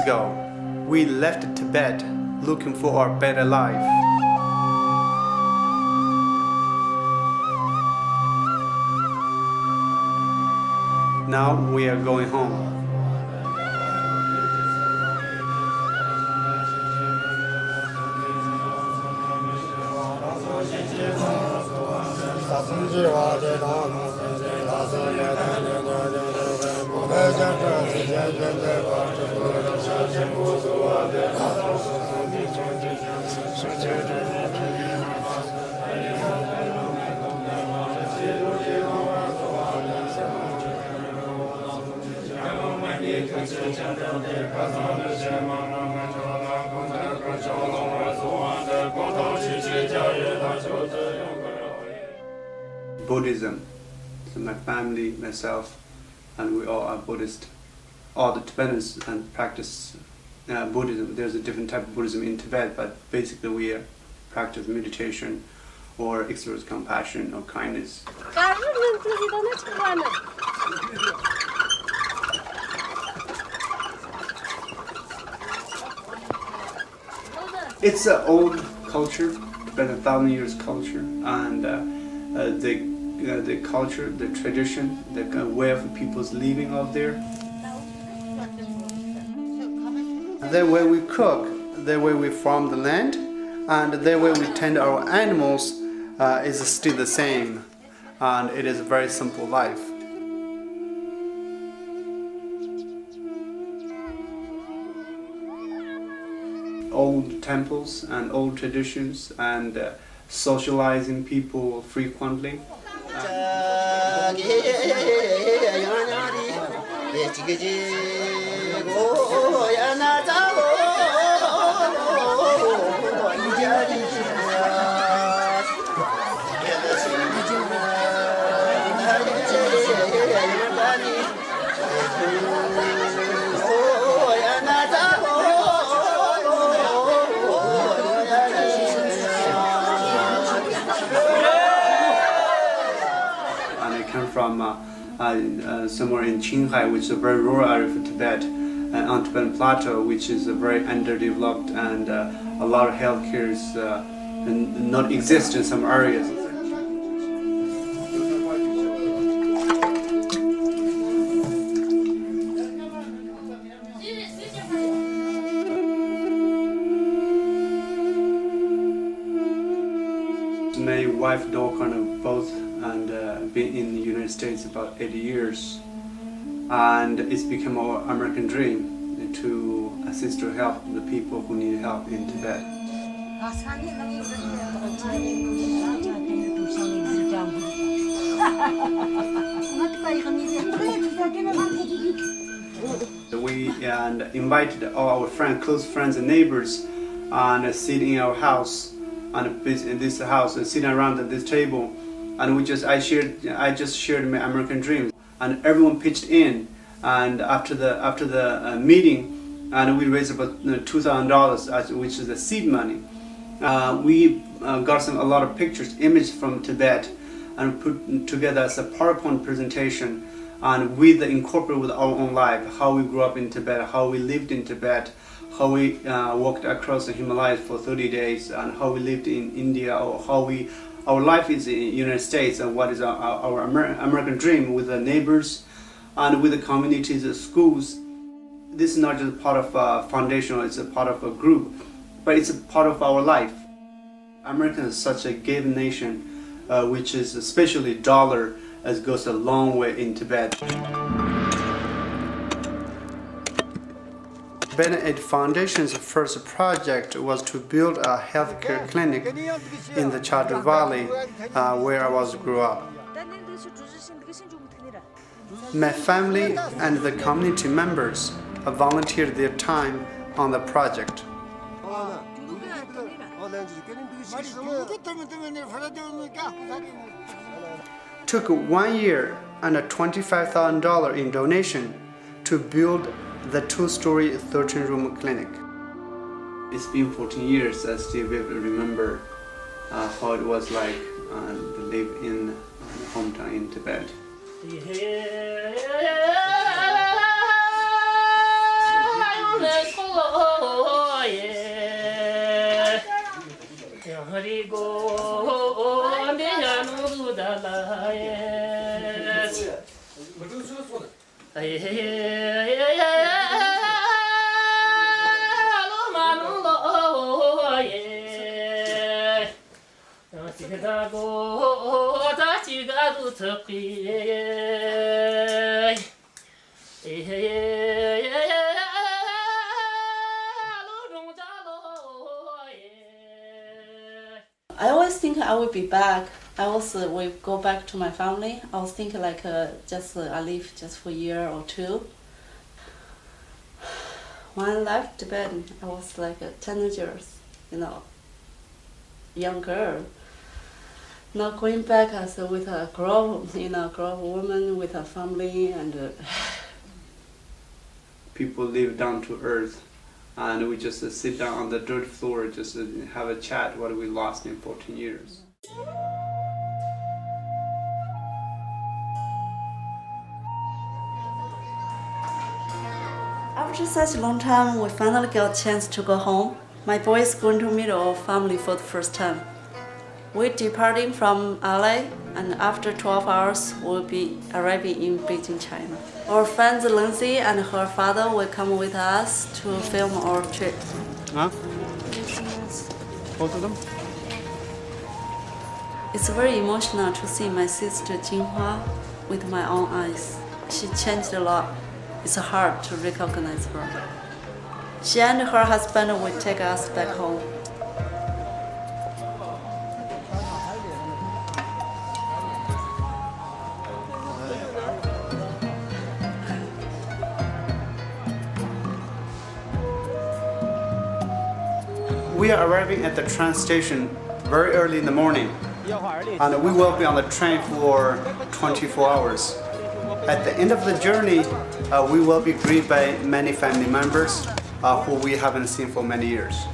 ago, we left Tibet looking for a better life. Now we are going home. Buddhism. So my family, myself, and we all are Buddhist. All the Tibetans and practice Buddhism. There's a different type of Buddhism in Tibet, but basically we practice meditation or exercise compassion or kindness. It's an old culture, about 1,000 years culture, and the culture, the tradition, the way of people's living out there. The way we cook, the way we farm the land, and the way we tend our animals is still the same, and it is a very simple life. Old temples and old traditions and socializing people frequently. From somewhere in Qinghai, which is a very rural area for Tibet, and on Tibetan Plateau, which is very underdeveloped, and a lot of healthcare is not exist in some areas. My wife Dolkar both and been in the United States about 80 years, and it's become our American dream to assist or help the people who need help in Tibet. We invited all our friends, close friends and neighbors, and sit in our house, and in this house, and sit around at this table. And I just shared my American dream, and everyone pitched in. And after the meeting, and we raised about $2,000, which is the seed money. We got a lot of pictures, images from Tibet, and put together as a PowerPoint presentation, and we incorporate with our own life, how we grew up in Tibet, how we lived in Tibet, how we walked across the Himalayas for 30 days, and how we lived in India, or how our life is in the United States, and what is our American dream with the neighbors and with the communities, the schools. This is not just part of a foundation, it's a part of a group, but it's a part of our life. America is such a giving nation, which is especially dollar, as goes a long way in Tibet. Tibetan Aid Foundation's first project was to build a healthcare clinic in the Chadra Valley, where I grew up. My family and the community members volunteered their time on the project. Took 1 year and $25,000 in donation to build the 2-story 13-room clinic. It's been 14 years. I still remember how it was like to live in my hometown in Tibet. I always think I will be back. I also will go back to my family. I was thinking like I live just for a year or two. When I left Tibet, I was like a teenager, young girl. Now going back as with a grown woman with a family and. People live down to earth, and we just sit down on the dirt floor, just have a chat what we lost in 14 years. After such a long time, we finally got a chance to go home. My boy is going to meet our family for the first time. We're departing from LA, and after 12 hours, we'll be arriving in Beijing, China. Our friends Lindsay and her father will come with us to film our trip. Huh? Both of them? It's very emotional to see my sister Jinhua with my own eyes. She changed a lot. It's hard to recognize her. She and her husband will take us back home. We are arriving at the train station very early in the morning, and we will be on the train for 24 hours. At the end of the journey, we will be greeted by many family members who we haven't seen for many years.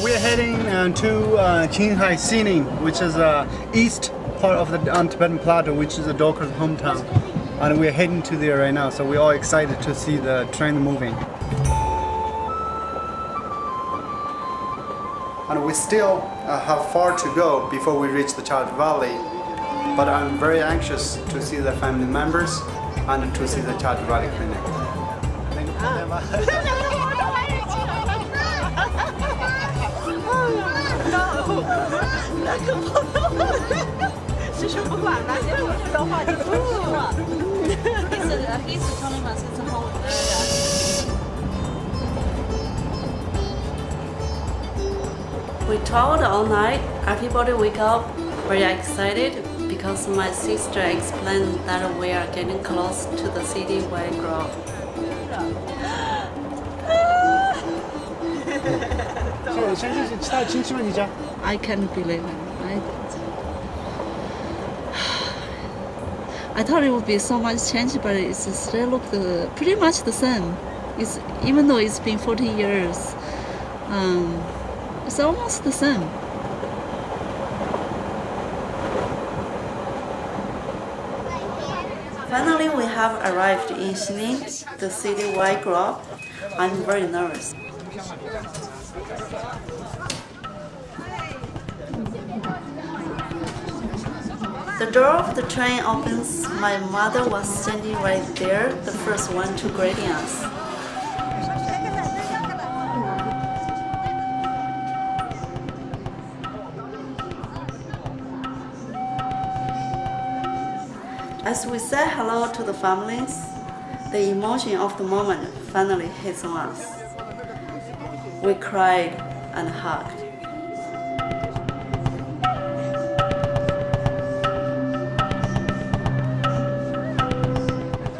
We're heading to Qinghai Xining, which is east part of the Tibetan Plateau, which is the Dolkar's hometown. And we're heading to there right now, so we're all excited to see the train moving. And we still have far to go before we reach the Chalk Valley, but I'm very anxious to see the family members and to see the Chalk Valley Clinic. We traveled all night. Everybody wake up very excited because my sister explained that we are getting close to the city where I grew up. I can't believe it. I thought it would be so much change, but it still looked pretty much the same. Even though it's been 40 years, it's almost the same. Finally, we have arrived in Xining, the city where I grew up. I'm very nervous. The door of the train opens. My mother was standing right there, the first one to greeting us. As we said hello to the families, the emotion of the moment finally hits on us. We cried and hugged.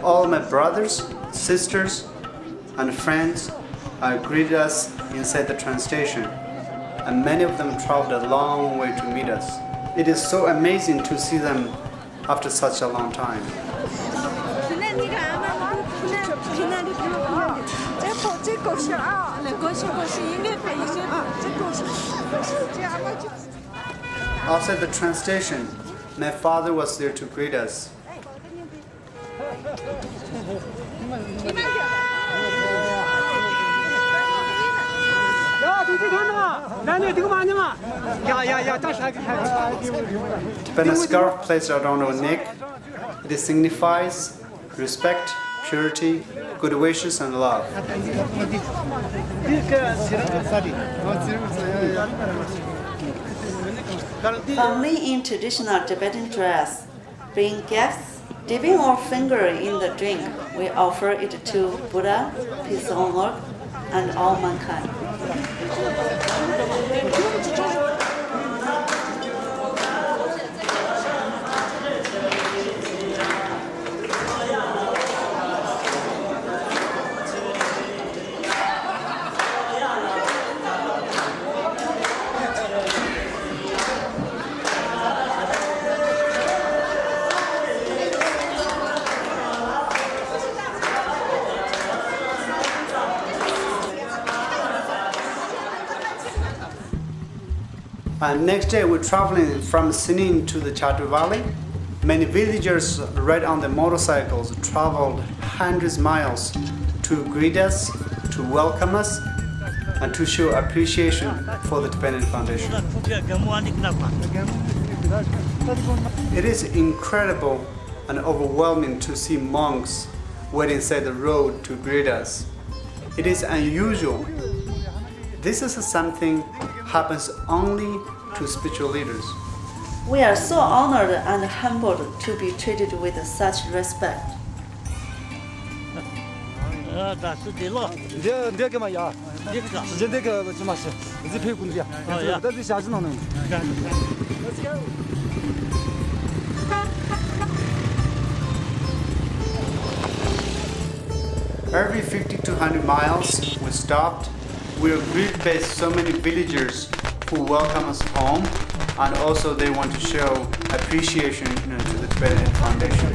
All my brothers, sisters, and friends greeted us inside the train station, and many of them traveled a long way to meet us. It is so amazing to see them after such a long time. Outside the train station, my father was there to greet us. Tibetan scarf placed around our neck. It signifies respect, purity, good wishes, and love. Family in traditional Tibetan dress bring gifts. Dipping our finger in the drink, we offer it to Buddha, peace on earth, and all mankind. Next day, we're traveling from Sinin to the Chatu Valley. Many villagers ride on their motorcycles, traveled hundreds of miles to greet us, to welcome us, and to show appreciation for the Tibetan Foundation. It is incredible and overwhelming to see monks waiting inside the road to greet us. It is unusual. This is something happens only to spiritual leaders. We are so honored and humbled to be treated with such respect. Every 50 to 100 miles, we stopped. We are greeted by so many villagers who welcome us home, and also they want to show appreciation to the Tibetan Aid Foundation.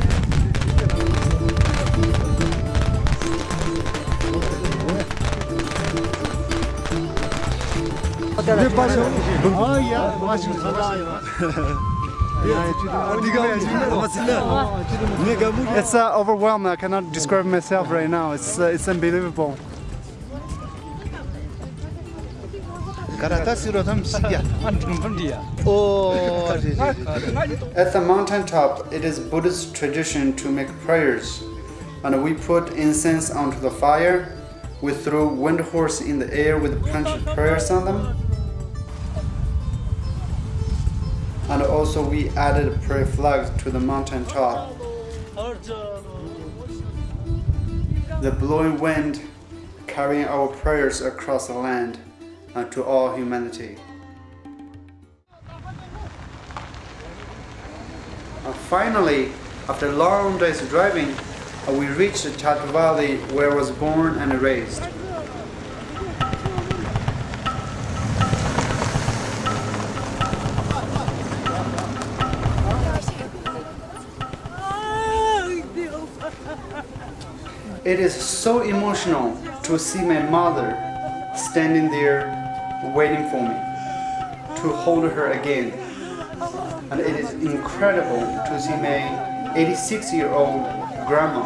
It's overwhelming. I cannot describe myself right now. It's unbelievable. At the mountain top, it is Buddhist tradition to make prayers, and we put incense onto the fire. We throw wind horse in the air with printed prayers on them, and also we added prayer flags to the mountain top. The blowing wind carrying our prayers across the land and to all humanity. Finally, after long days driving, we reached the Chatu Valley where I was born and raised. It is so emotional to see my mother standing there waiting for me, to hold her again. And it is incredible to see my 86-year-old grandma,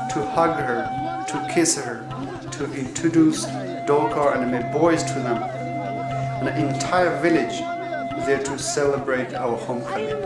to hug her, to kiss her, to introduce Dolkar and my boys to them, and the entire village there to celebrate our homecoming.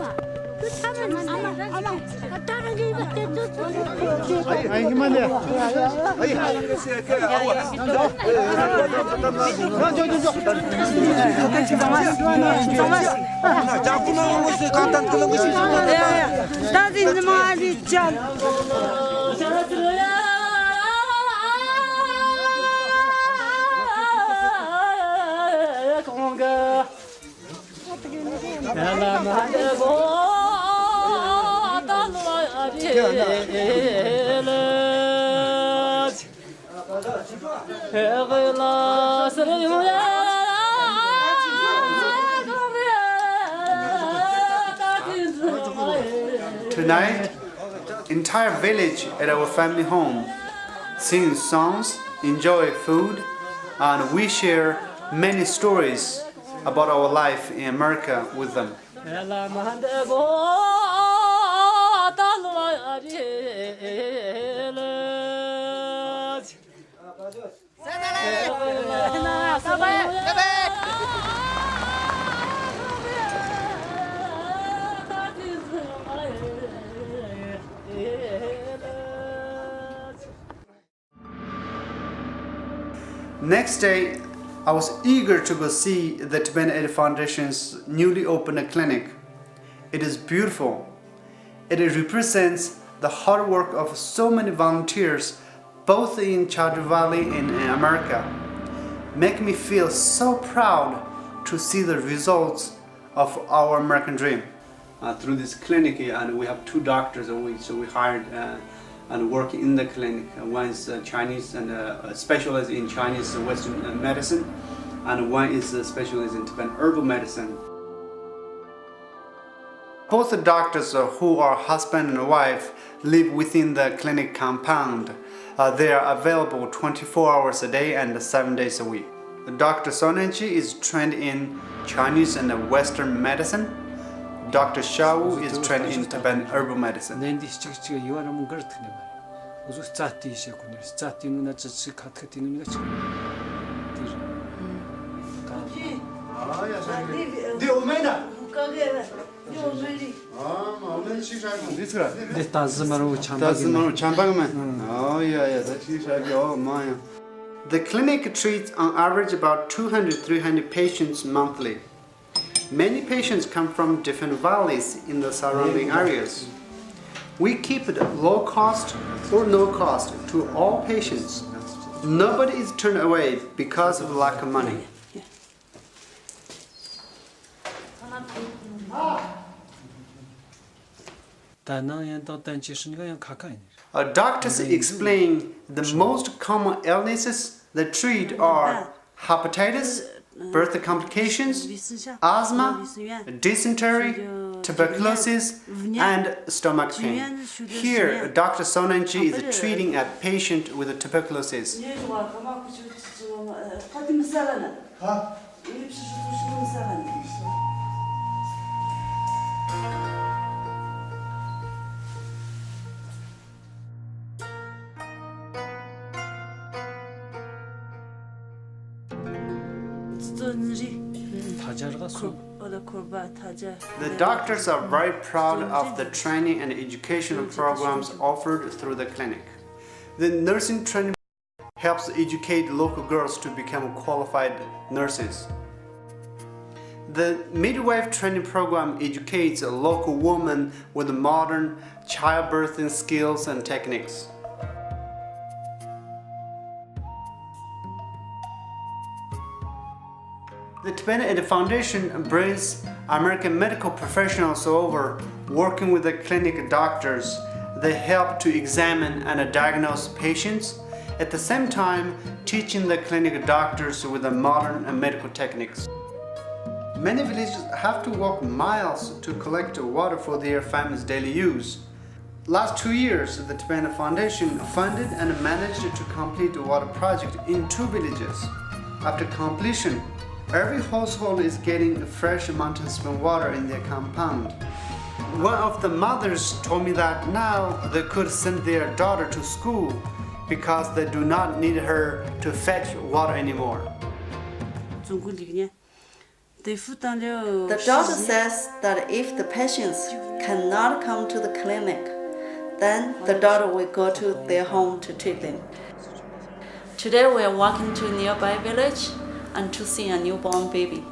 Tonight, entire village at our family home, sing songs, enjoy food, and we share many stories about our life in America with them. Next day, I was eager to go see the Tibetan Aid Foundation's newly opened clinic. It is beautiful. It represents the hard work of so many volunteers, both in Chadra Valley and in America. Make me feel so proud to see the results of our American dream. Through this clinic, and we have 2 doctors, so we hired and work in the clinic. One is Chinese and specialist in Chinese Western medicine, and one is a specialist in Tibetan herbal medicine. Both the doctors who are husband and wife live within the clinic compound. They are available 24 hours a day and 7 days a week. Dr. Sonenchi is trained in Chinese and Western medicine. Dr. Shao is trained in Tibetan herbal medicine. The clinic treats on average about 200-300 patients monthly. Many patients come from different valleys in the surrounding areas. We keep it low cost or no cost to all patients. Nobody is turned away because of lack of money. Doctors explain the most common illnesses that treat are hepatitis, birth complications, asthma, dysentery, tuberculosis, and stomach pain. Here, Dr. Sonenchi is treating a patient with tuberculosis. The doctors are very proud of the training and educational programs offered through the clinic. The nursing training helps educate local girls to become qualified nurses. The midwife training program educates a local woman with modern childbirthing skills and techniques. The Tibetan Aid Foundation brings American medical professionals over, working with the clinic doctors. They help to examine and diagnose patients, at the same time teaching the clinic doctors with the modern medical techniques. Many villages have to walk miles to collect water for their family's daily use. Last 2 years, the Tibetan Foundation funded and managed to complete a water project in 2 villages. After completion, every household is getting fresh mountain spring water in their compound. One of the mothers told me that now they could send their daughter to school because they do not need her to fetch water anymore. The doctor says that if the patients cannot come to the clinic, then the daughter will go to their home to take them. Today we are walking to a nearby village and to see a newborn baby.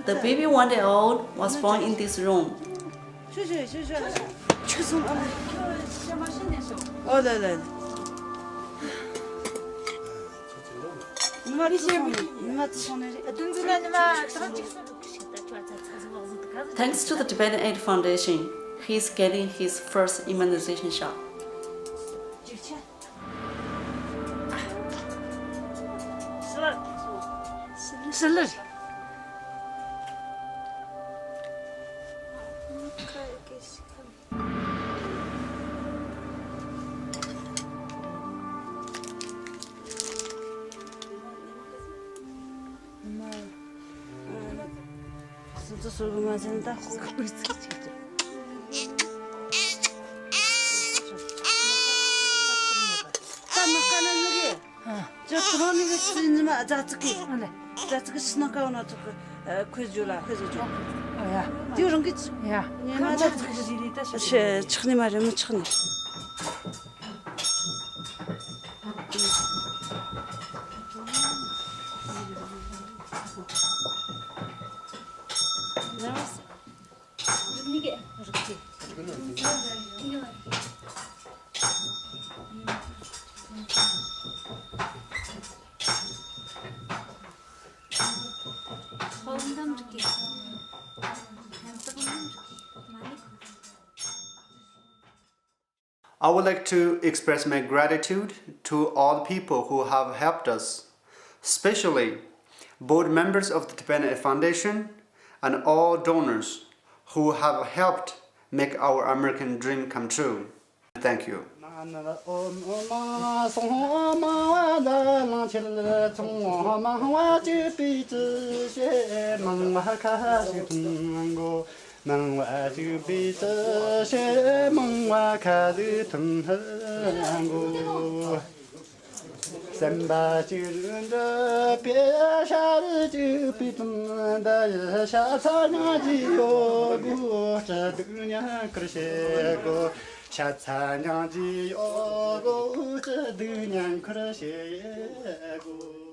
The baby 1 day old was born in this room. Thanks to the Tibetan Aid Foundation, he's getting his first immunization shot. I would like to express my gratitude to all the people who have helped us, especially board members of the Tibetan Aid Foundation and all donors who have helped make our American dream come true. Thank you. 샤차냥지 오고 저 드냥 그러시고